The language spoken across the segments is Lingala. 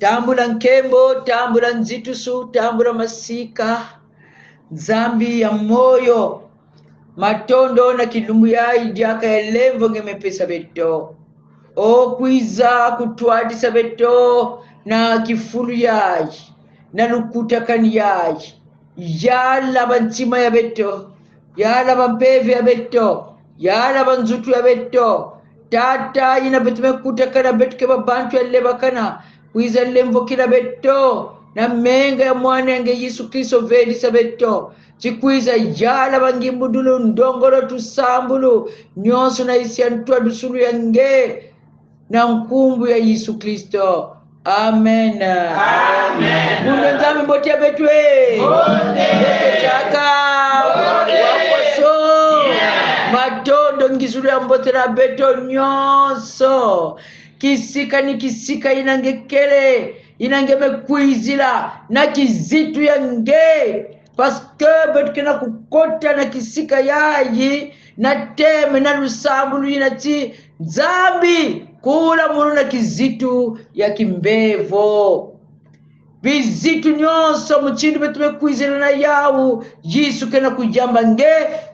tambula nkembo, tambula nzitusu, tambula masika, zambi ya moyo, matondo na kilumbu ya idiaka ya lemvo ngemepesa beto. O kwiza kutwadisa beto na kifulu yaji, na lukutakani yaji, yala bantima ya beto, yala bampevi ya beto, yala banzutu ya beto, tata ina betume kutakana betu keba bantu ya lebakana, kwiza lemvo kila beto, na menga ya mwanenge Yesu Kristo vedi sa beto, chikwiza yala bangimbudulu ndongolo tusambulu, nyonso na isi antua dusulu ya nge, na nkumbu ya Yesu Kristo. Amen. Amen. Mungu nzami mbotia betwe. Bote chaka. Wakoso. Matondo ngizulu ya mbotera beto nyonso. Kisika ni kisika inangekele. Inangeme kuizila. Na kizitu ya nge. Paske betu kena kukota na kisika yaji. Na teme na lusambulu inati. Zambi. Kula munu na kizitu ya kimbevo. Vizitu nyonso mchindu betume kuizela na yawu. Yesu kena kujamba nge.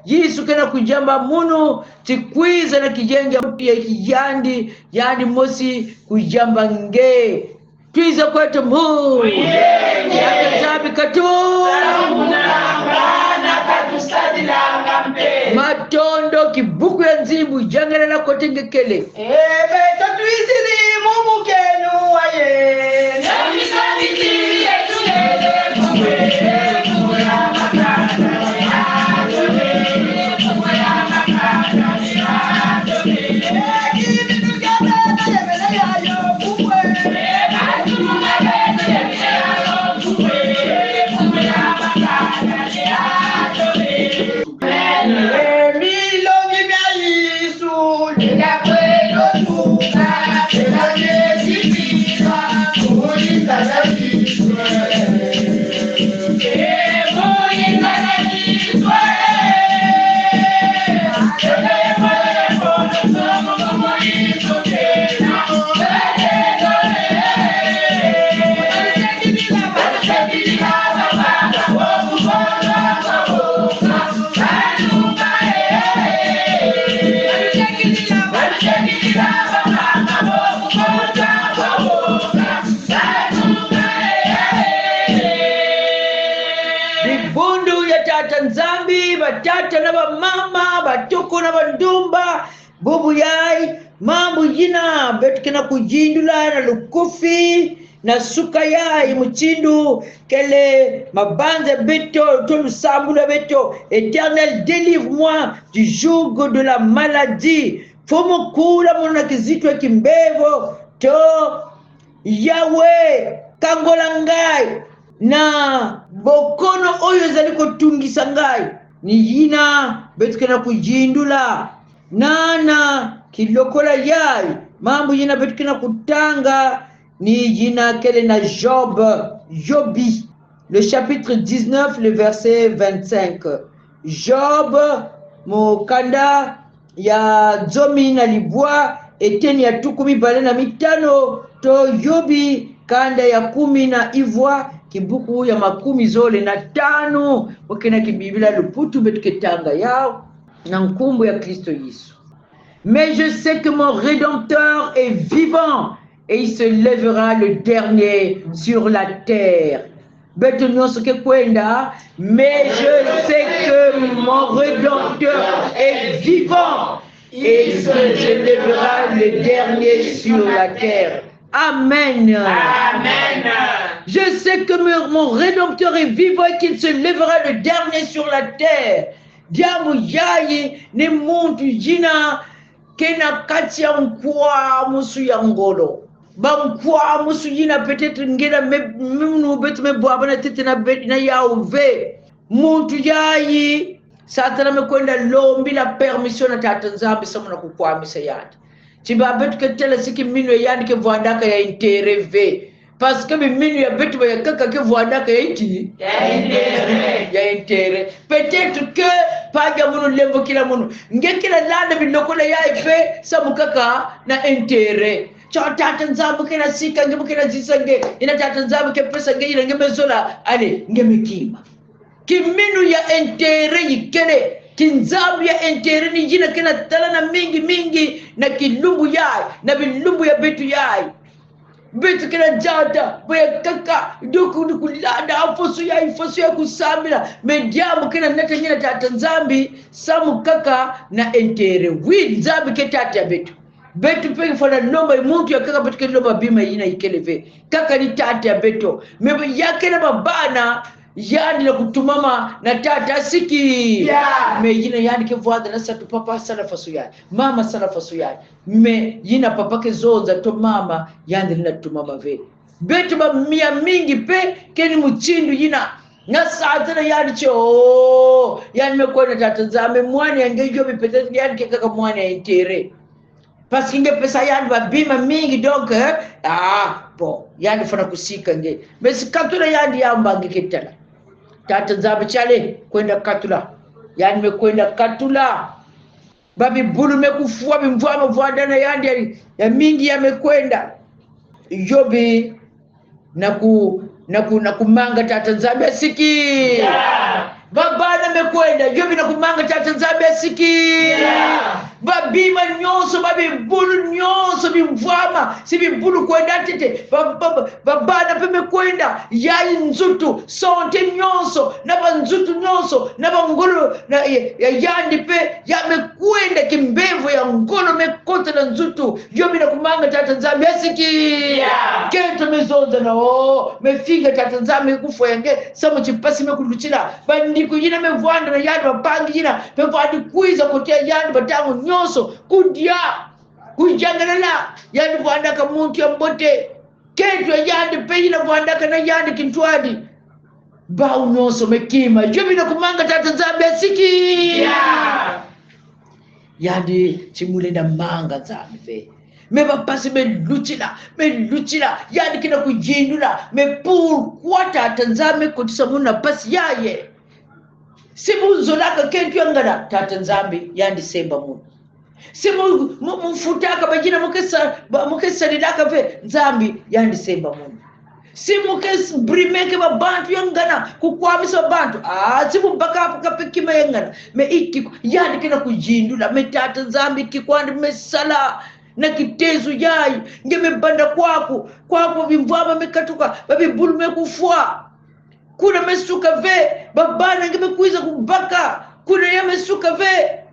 Yesu kena kujamba munu. Tikwiza na kijenga ya kijandi. Yani mosi kujamba nge. Tuiza kwetu mu. Yaka zabi katu. Matondo kibuku ya nzimbu. Jangala na kote ngekele. Beto tuizili mumu kenu waye. Namisabiki yetu gele kumwe. Kumwela makana ya jone. Kumwela makana ya jone. Kimi tukebe na yemele ya yo kumwe. Katumu magene yemele ya yo kumwe. Kumwela makana ya jone. Milo gimya Yesu. Nina kwelo tuka. Nina jesi tika. Kuhuli sana kiswe. Kuhuli sana kiswe. Nzambi, batata na mama, batuko na bandumba, bubu yai, mambu jina, betu kena kujindula na lukufi, na suka yai, mchindu, kele mabanze beto, tonu sambula beto, Éternel, délivre-moi du joug de la maladie, fomo kula mwana kizitwa kimbevo, to, Yahweh, kangolangai, na bokono oyo zaliko tungisa ngai ni yina betu kena kujindula nana kilokola yai mambo yina betu kena kutanga ni yina kele na Jobi le chapitre 19 le verset 25 Job mukanda ya zomi na libwa eteni ya tukumi bale na mitano to Yobi kanda ya 10 na ivwa kibuku ya 15 wakena kibibila luputu betuketanga yao na nkumbu ya Kristo Yesu. Mais je sais que mon Rédempteur est vivant et il se lèvera le dernier sur la terre. Betu nyonso ke kwenda, mais je sais que mon Rédempteur est vivant et il se lèvera le dernier sur la terre. Amen. Amen. Je sais que mon Rédempteur est vivant et qu'il se lèvera le dernier sur la terre. Diamu yaye ne muntu jina kena kati ya mkwa musu ya ngolo. Ba mkwa musu jina peut-être ngena mnu betu mebwa na tete na yauve. Muntu yaye satana mekwenda lombi la permission na tata nzambi samu na kukwamisa yati. Chiba betu ketela siki minu yani ke vuandaka ya intereve. Parce que minu ya betu ya kaka ke vuandaka ya iti ya intere. Peut-être que paga munu lembo kila munu. Nge kila landa bilokola ya ife samu kaka na intere. cha tata nzambe kena sika ngemu kena zisange ina tata nzambe ke pesa nge ina ngeme zola ale ngeme kima kiminu ya entere yikene kinzabu ya entere ni jina kena talana mingi na kilumbu yai na bilumbu ya betu yai betu kena jata baya kaka duku lada afosu ya kusambila mediamu kena nata nyina tata nzambi samu kaka na entere wi nzambi ke tata ya betu pegi fana nomba muntu ya kaka betu ke lomba bima yina ikeleve kaka ni tata ya beto mebe yake na babana yani la kutumama na tata siki me yina yani ke voada na satu papa sana fasu yani mama sana fasu yani me yina papa ke zonza to mama yani na tumama ve betu ba mia mingi pe keni muchindu yina na satana yani cho yani me kwa na tata nzambe mwani angejo bipete yani ke kaka mwani entere parce que nge pesa yani ba bima mingi donc bon yani fana kusika nge mais katula yani yamba ngeketala tata nzambe chale kwenda katula yani mekwenda katula babi bulu mekufua bimvama vuadana yani ya mingi yamekwenda Jobi na kumanga tata nzambe siki babana mekwenda Jobi na kumanga tata nzambe siki babima nyonso babi bulu nyonso bimvama si bibulu kwenda tete babana pe mekwenda yayi nzutu sonte nyonso na banzutu nyonso na bangolo na yandi pe ya mekwenda kimbevo ya ngolo mekota na nzutu Jobi na kumanga tata nzambe siki kento mezonza na mefinga tata nzambe kufa yange samu chipasi mekuluchila bandiko yina mevwanda na yandi bapangi yina pevadi kuiza kotea yandi batango nyonso kudia kujangalala yandi vwandaka muntu ya mbote ketu ya yandi peyina vwandaka na yandi kintwadi bau nyonso mekima Jobi na kumanga tata nzambe siki yandi chimule na manga nzambe meba pasi me luchila yani kina kujindula me pourquoi tata nzambe kotisa muna pasi yaye sibu nzolaka kentu yangana tata nzambe yandi semba muna sibu mfutaka bajina mukesa lidaka ve nzambi yandi semba muna simu kes brimeke ba bantu yangana kukwamisa bantu simu baka hapo kapekima yangana me iki yani kina kujindula me tata nzambe kikwandi mesala na kitezu yayi ngeme banda kwako bimvama mekatuka babi bulu mekufua kuna mesuka ve babana ngeme kuiza kubaka kuna ya mesuka ve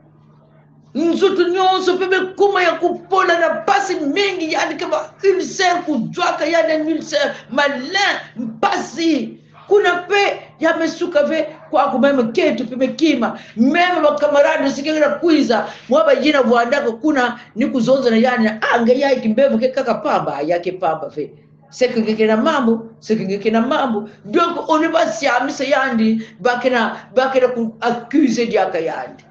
nzutu nyonso pepe kuma ya kupola na pasi mingi yani kama ulcer kujwaka yani ulcer malin mpasi kuna pe ya mesuka ve kwako meme ketu pepe kima meme bakamaradi sikengera kuiza mwaba jina vuandaka kuna ni kuzonza na yani anga yai kimbevu ke kaka pamba yake pamba ve sekengeke na mambo donc on va siamisa yandi bakena ku accuse diaka yandi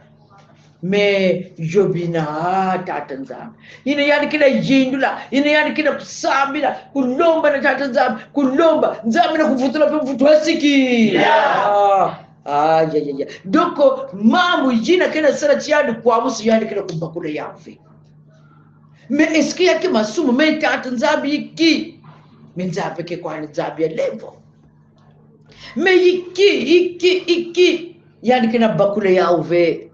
me Jobina tata nzambe ina yani kila jindula ina yani kila kusambila kulomba na tata nzambe kulomba nzambe na kuvutula pe mvutu wasiki doko mambo jina kena sara chiadi kwa musu yani kena kumbakula yafe me eski yake masumu me tata nzambe iki me nzambe ke kwa nzambe ya levo me iki yani kena bakula yafe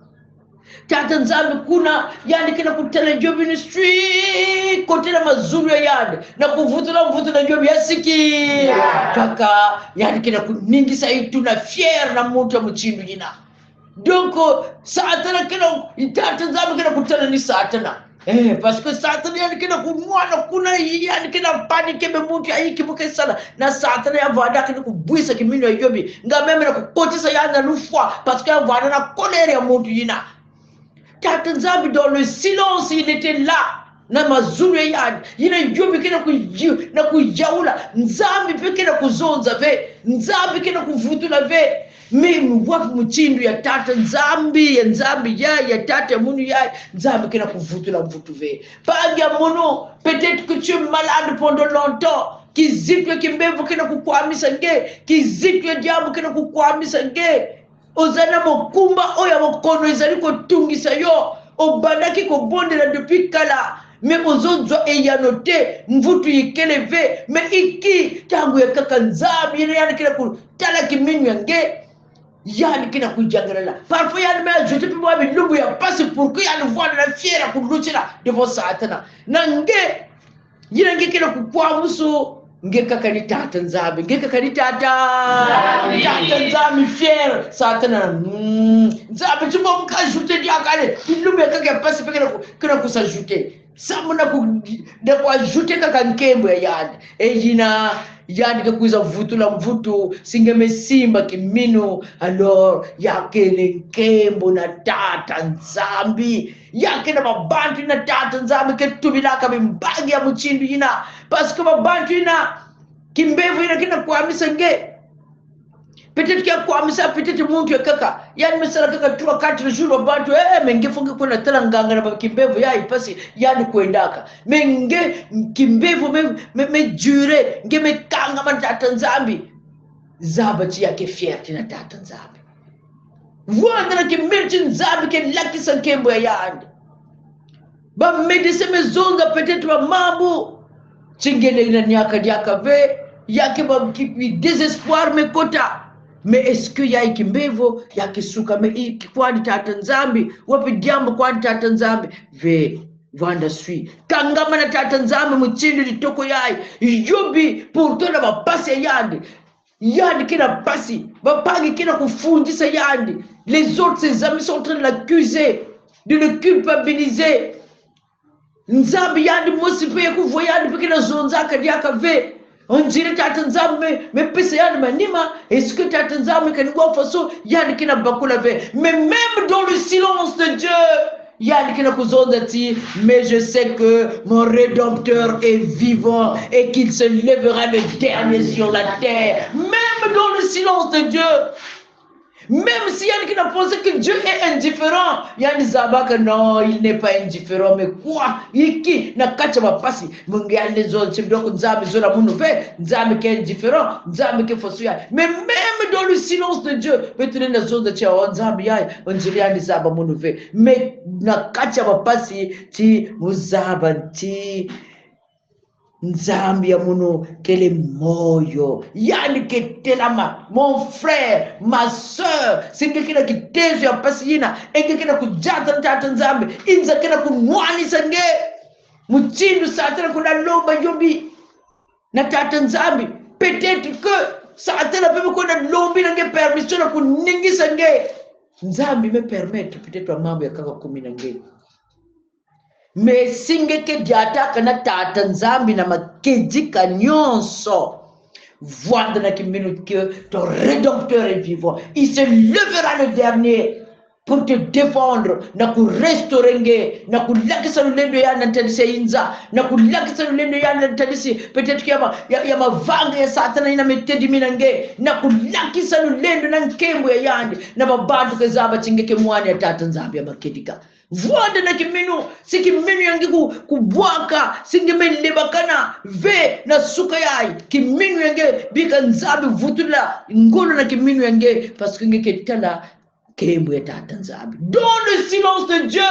tata nzambe kuna yani kena kutela Jobi ni street kotela mazuru ya yandi na kuvutula mvutu na Jobi ya siki kaka yani kena kuningisa itu na fier na muntu ya mchindu jina donko saatana kena tata nzambe kena kutela ni saatana parce que saatana yani kena kumwana kuna yani kena panike be muntu ya iki muke sana na saatana ya vada kena kubuisa kimino ya Jobi nga meme na kukotisa yani na lufwa parce que ya vada na kolere ya muntu jina tata nzambe dans le silence il était là na mazuru ya yandi yina Jobi kena na kujaula nzambe pe kena kuzonza ve nzambe kena kuvutula ve mimi wafu mchindu ya tata nzambe ya tata munu ya nzambe kena kuvutula mvutu ve pagia mono peut-être que tu es malade pendant longtemps kizitwe kimbevu kena kukwamisa nge kizitwe diabu kena kukwamisa nge ozana mokumba oya mokono ezali ko tungisa yo obandaki ko bondela depuis kala mais ozonzwa eyanote mvutu yikeleve me iki tangu ya kaka nzambi yani kila kutala kiminu yange yani kina kujangalala parfois yani me ajouté puis moi bilumbu ya passe pour que yani voit la fière kulutira devant satana nange yina nge kila kukwa muso nge kaka ni tata nzambi nge kaka ni tata nzambi fière satana nzambi tumo mkajouté diakale bilumbu ya kaka ya passe kina kusajouté samuna de kwa ajouté kaka nkembo ya yani ejina yani ke kuiza vutula mvutu singeme simba kimino alors yake nkembo na tata nzambi yake na mabantu na tata nzambi ke tubilaka mimbangi ya mchindu ina parce que mabantu ina kimbevu ina kina kuamisa nge peut-être qu'il y a quoi mais ça peut-être muntu ya kaka yani mesela kaka 3-4 jours abantu menge funge kuna tala nganga na kimbevu ya ipasi yani kuendaka menge kimbevu me jure nge me kanga man tata nzambi zabati yake fierté na tata nzambi vwanda na kimbevu nzambi ke laki sankembo ya yandi ba medese mezonga peut-être ba mambo chingele na nyaka diaka ve yake ba désespoir me kota mais est-ce que ya ikimbevo ya kisuka me kwani tata nzambi wapi jambo kwani tata nzambi ve vanda sui kangama na tata nzambi mchindi litoko yai yobi pourtant ba pasi yandi kina pasi ba pangi kina kufundisa yandi les autres ses amis sont en train de l'accuser de le culpabiliser nzambi yandi mosipe ya kuvoyandi pikina zonzaka diaka ve on dirait tata nzambi me pesa yani manima est-ce que tata nzambi kan go faso yani kina bakula ve mais même dans le silence de Dieu yani kina kuzonda ti mais je sais que mon rédempteur est vivant et qu'il se lèvera le dernier sur la terre même dans le silence de Dieu. Même si Yannick a pensé que Dieu est indifférent, Yannick Zabaka, non, il n'est pas indifférent, mais quoi? Iki, na kacha mapasi, mungia les autres, c'est donc Nzambe zola mounoupe, Nzambe qui est indifférent, Nzambe qui est fossoya. Mais même dans le silence de Dieu, peut-être dans la zone de Tia, Nzambe yai, on dirait Yannick Zaba mounoupe. Mais na kacha mapasi, ti Muzaba, ti Nzambi ya munu kele moyo yani ketelama mon frère ma soeur singe kina kitezo ya pasina enge kina kujata tata Nzambi inza kina kunwani sange muchindu satana kuna lomba yobi na tata Nzambi peut-être que satana pepe kuna lombi nange permission na kuningi sange Nzambi me permettre peut-être mambo ya kaka 10 nange mais singe ke diataka na tata Nzambi na makedika nyonso voile na kiminu que ton rédempteur est vivant, il se lèvera le dernier pour te défendre na ku restaurer na ku lakisa lulendo ya nantalisi inza na ku lakisa lulendo ya nantalisi peut-être qu'il y a ma vanga ya satana ina metedi minange na ku lakisa lulendo na nkembo ya yandi na babadu kezaba chingeke mwani ya tata Nzambi ya makedika voile na kiminu si kiminu yangi kubwaka singemelebakana ve na suka yai kiminu yange bika Nzambi vutula ngolo na kiminu yange parce que ngeke tala dans le silence de Dieu.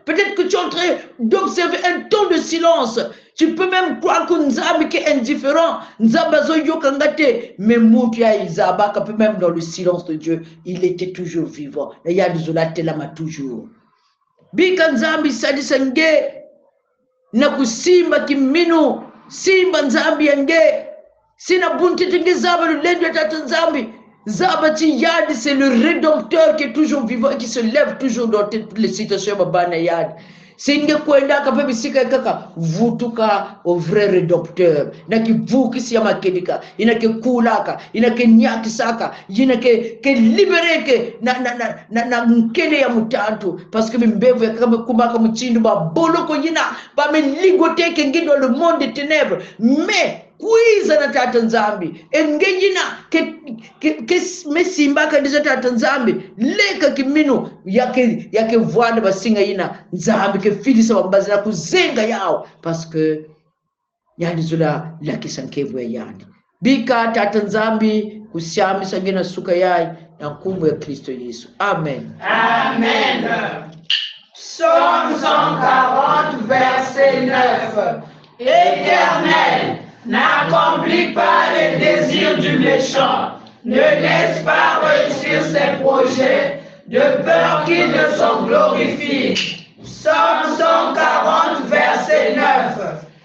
Peut-être que tu es en train d'observer un temps de silence. Tu peux même croire que Nzambi qui est indifférent, Nzambazo yokangate, mais Moutia Izabaka, même dans le silence de Dieu, il était toujours vivant. Et il y a des olatelama toujours. Bika Nzambi sadi sange, nakusimba kiminu, simba Nzambi yange, sina bunti tingi zaba lulendo ya tata Nzambi. Zabati Yad, c'est le rédempteur qui est toujours vivant et qui se lève toujours dans toutes les situations. Yad. Singe kwenda kapebi sika kaka vutuka au vrai rédempteur. Naki vuki siya makedika, inake kulaka, inake nyaki saka, inake ke libere ke na mkele ya mutantu parce que mbevu ya kama kumaka mchindu ba boloko yina ba me ligote ke ngido le monde des ténèbres mais kuiza na tata Nzambi engejina ke mesimba ka diza tata Nzambi leka kiminu yake vwanda basinga yina Nzambi ke filisa bambazina kuzenga yao parce que yani zula laki sankevu ya yani bika tata Nzambi kusiami sangina suka yai na nkumu ya Kristo Yesu. Amen. Amen. Psaume 140, verset 9. Éternel, n'accomplis pas les désirs du méchant. Ne laisse pas réussir ses projets, de peur qu'il ne s'en glorifie. Psaume 140, verset 9.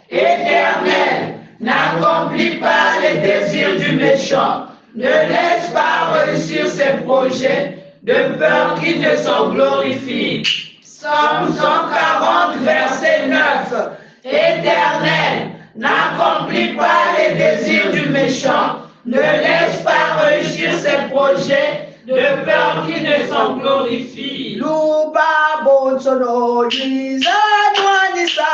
Éternel, n'accomplis pas les désirs du méchant. Ne laisse pas réussir ses projets, de peur qu'il ne s'en glorifie. Psaume 140, verset 9. Éternel, n'accomplis pas les désirs du méchant. Ne laisse pas réussir ses projets, de peur qu'il ne s'en glorifie. Luba bonsono yiza nwanisa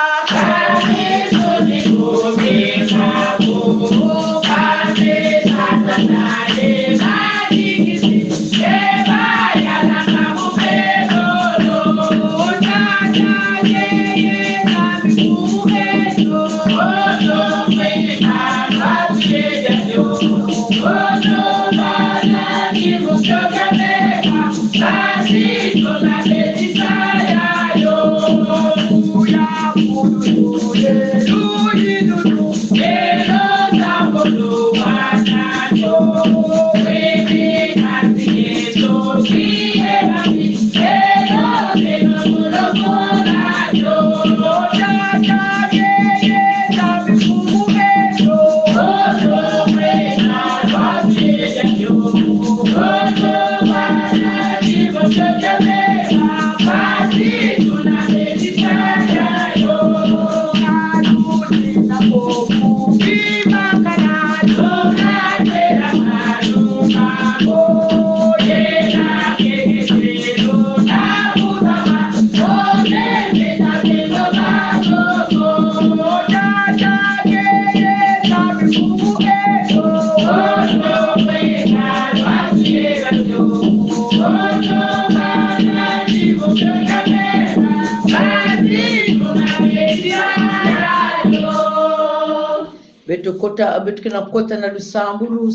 betukina kota na lusambulu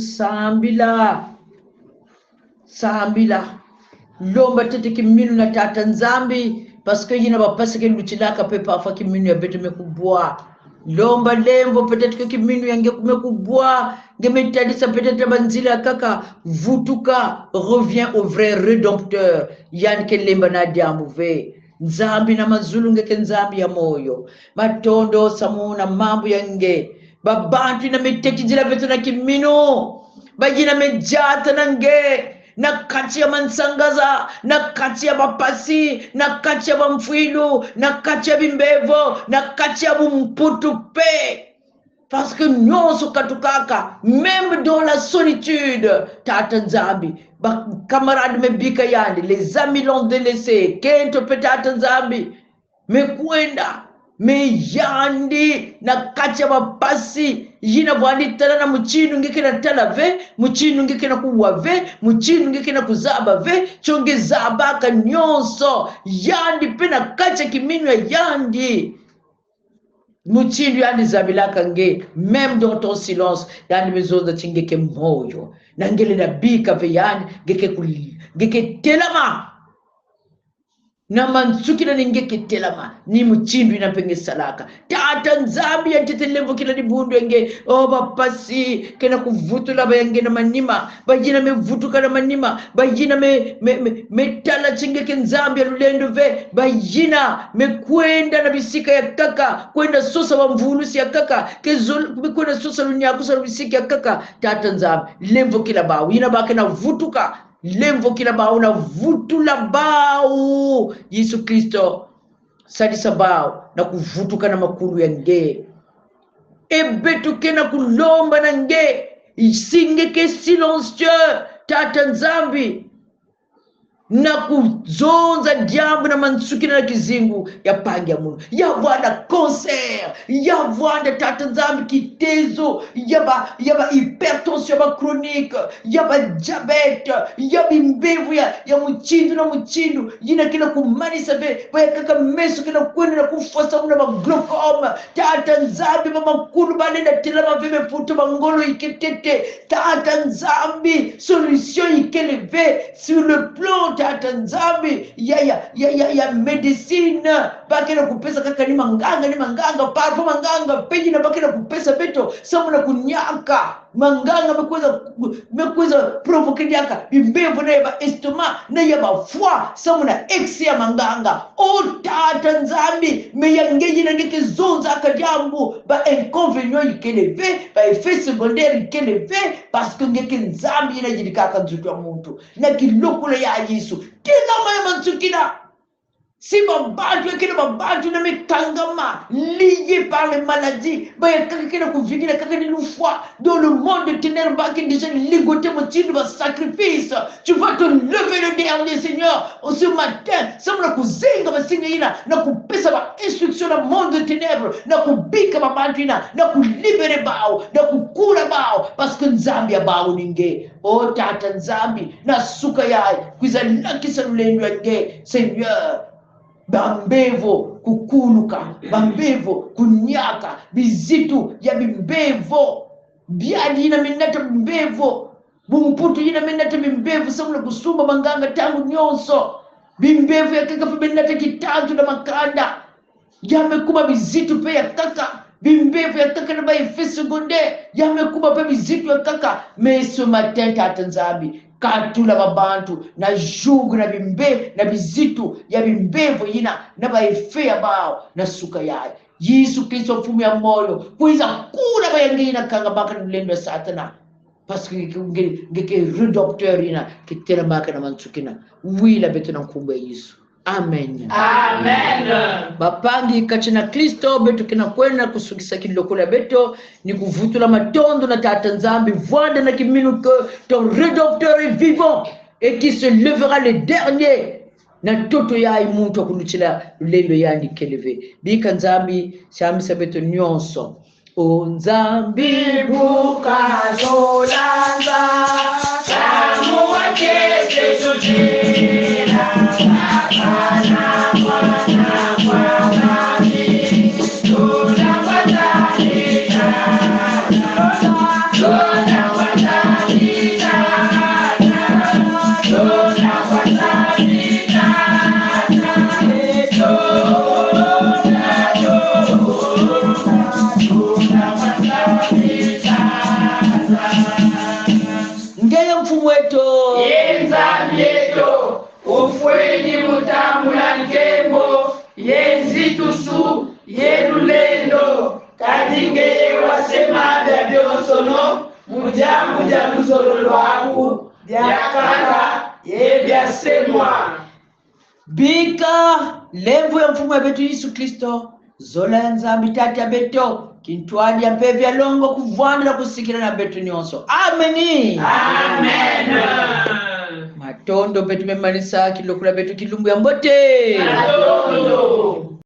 sambila lomba tete kiminu na tata nzambi parce que yina bapasa ke luchilaka pepa afa kiminu ya betu mekubwa lomba lembo peut-être que kiminu yange kumekubwa ngemetadisa peut-être banzila kaka vutuka revient au vrai rédempteur yani ke lemba na diamuve nzambi na mazulu ngeke nzambi ya moyo matondo samuna mambo yange babantu na metekijila vetu na kimino bagina mejata nange na kati ya mansangaza na kati ya bapasi na kati ya bamfuilu na kati ya bimbevo na kati ya bumputu pe parce que nyonso katukaka même dans la solitude tata nzambi ba camarade mebika yandi les amis l'ont délaissé kento pe tata nzambi mekwenda me yandi na kati ya bapasi yina bwandi tala na muchinu ngeke na tala ve muchinu ngeke na kuwa ve muchinu ngeke na kuzaba ve chonge zabaka nyonso yandi pe na kati ya kiminu ya yandi muchinu yandi zabilaka nge même dans ton silence yandi mezoza chingeke moyo na ngele na bika ve yandi ngeke telama na mansuki na ningeke telama ni muchindu inapenge salaka tata nzambi ya tetelembo kila nibundu enge bapasi kena kuvutula bayange na manima bajina mevutuka na manima bajina metala chingeke nzambi ya lulendo ve bajina mekwenda na bisika ya kaka kwenda sosa wa mvulusi ya kaka kwenda sosa lunyakusa na bisika ya kaka tata nzambi lembo kila bawu ina bake na vutuka lemvo kila bao na vutula bao Yesu Kristo sadisa bao na kuvutuka na makulu ya nge ebetuke na kulomba na nge isingeke silencieux tata nzambi na kuzonza jambo na mansuki na kizingu ya pangi ya munu ya vanda cancer ya vanda tata nzambi kitezo yaba hypertension yaba chronique yaba diabete yaba imbevu ya muchindu na muchindu yina kina kumanisa ve baya kaka meso kina kwenda na kufasa una glaucome tata nzambi mama kulu balenda tilama vime puto bangolo iketete tata nzambi solution ikeleve sur le plan tata nzambi ya medicine bakena kupesa kaka ni manganga parfum manganga peji na bakena kupesa beto samuna kunyaka manganga mekweza provoke yaka bimbevu na yaba estoma na yaba foie samuna ex ya manganga o tata nzambi meyangeji na ngeke zonza akajambu ba inconvénient ikeleve ba effet secondaire ikeleve parce que ngeke nzambi ina jidikaka nzutu wa muntu na kilokula ya Yesu kila maya mansukina si babatu ekele babatu na mikangama lié par les maladies ba yakakena kuvingira kakeni lufwa dans le monde de ténèbres ba qui déjà ligoté mon titre de sacrifice tu vas te lever le dernier Seigneur ce matin samla kuzenga basinga ina na kupesa ba instruction na monde de ténèbres na kubika babatu ina na kulibere bao na kukula bao parce que nzambi ya bao ninge o tata nzambi na suka yai kwizalakisa lulendo nge Seigneur bambevo kukuluka bambevo kunyaka bizitu ya bimbevo biadi ina minata bimbevo bumputu ina minata bimbevo samula kusumba manganga tangu nyonso bimbevo ya kaka minata kitanzu na makanda yamekuba bizitu pe ya kaka bimbevo ya kaka na ba effet secondaire yamekuba pe bizitu ya kaka mais ce matin tata nzambi katula babantu na jugu na bimbe na bizitu ya bimbevo yina na baefe ya bao na suka yae Yesu Kristo mfumu ya moyo kuiza kula bayangina kanga baka nulendo ya satana parce que ngeke redocteur yina kitera baka na mansukina wila betu na mkumbu ya Yesu. Amen. Amen. Bapangi kachina Kristo betu kina kwena kusugisa kilokula beto ni kuvutula matondo na tata nzambi voide na kiminu que ton rédempteur est vivant et qui se lèvera le dernier na toto ya imuntu kunuchila lelo yandi keleve bika nzambi shamisa beto nyonso o nzambi bukazolanza kamu wakete sujina ngeye mfumu wetu yenzambi yeto ufweni mutambula nkembo yenzitusu yelulendo kati ngeye wasema bya byonsono mujamu ja luzolo lwaku byakala yebyasemwa bika levu ya mfumu ya betu Yesu Kristo zola ya nzambi tati ya beto kintwali ya mpevi ya longo kuvwana na kusikira na betu nyonso. Ameni. Amen. Matondo betu memalisa kilokula betu kilumbu ya mbote. Matondo.